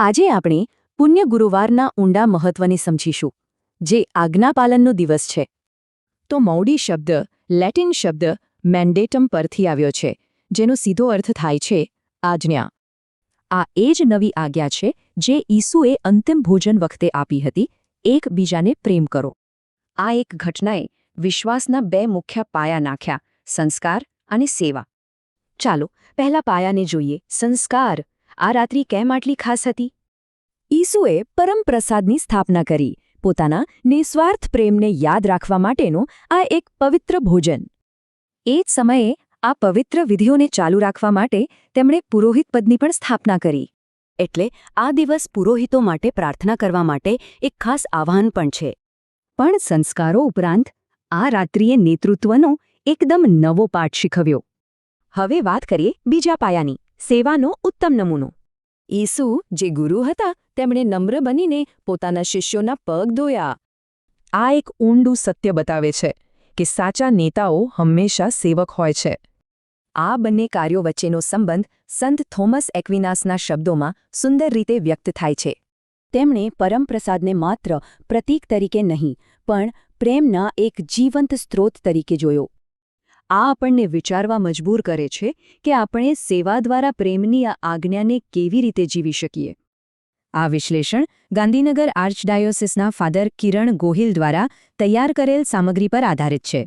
આજે આપણે પુણ્ય ગુરુવારના ઊંડા મહત્વને સમજીશું, જે આજ્ઞાપાલનનો દિવસ છે. તો મૌડી શબ્દ લેટિન શબ્દ મેન્ડેટમ પરથી આવ્યો છે, જેનો સીધો અર્થ થાય છે આજ્ઞા. આ એ જ નવી આજ્ઞા છે જે ઈસુએ અંતિમ ભોજન વખતે આપી હતી, એકબીજાને પ્રેમ કરો. આ એક ઘટનાએ વિશ્વાસના બે મુખ્ય પાયા નાખ્યા, સંસ્કાર અને સેવા. ચાલો પહેલા પાયાને જોઈએ, સંસ્કાર. આ રાત્રિ કેમ આટલી ખાસ હતી? ઈસુએ પરમપ્રસાદની સ્થાપના કરી, પોતાના નિસ્વાર્થ પ્રેમને યાદ રાખવા માટેનું આ એક પવિત્ર ભોજન. એ જ સમયે આ પવિત્ર વિધિઓને ચાલુ રાખવા માટે તેમણે પુરોહિત પદની પણ સ્થાપના કરી. એટલે આ દિવસ પુરોહિતો માટે પ્રાર્થના કરવા માટે એક ખાસ આહ્વાન પણ છે. પણ સંસ્કારો ઉપરાંત આ રાત્રિએ નેતૃત્વનો એકદમ નવો પાઠ શીખવ્યો. હવે વાત કરીએ બીજા પાયાની, સેવાનો ઉત્તમ નમૂનો. ઈસુ જે ગુરુ હતા, તેમણે નમ્ર બનીને પોતાના શિષ્યોના પગ ધોયા. આ એક ઊંડું સત્ય બતાવે છે કે સાચા નેતાઓ હંમેશા સેવક હોય છે. આ બંને કાર્યો વચ્ચેનો સંબંધ સંત થોમસ એક્વિનાસના શબ્દોમાં સુંદર રીતે વ્યક્ત થાય છે. તેમણે પરમપ્રસાદને માત્ર પ્રતીક તરીકે નહીં, પણ પ્રેમના એક જીવંત સ્ત્રોત તરીકે જોયો. આ આપણને વિચારવા મજબૂર કરે છે કે આપણે સેવા દ્વારા પ્રેમની આ આજ્ઞાને કેવી રીતે જીવી શકીએ. આ વિશ્લેષણ ગાંધીનગર આર્ચડાયોસિસના ફાધર કિરણ ગોહિલ દ્વારા તૈયાર કરેલ સામગ્રી પર આધારિત છે.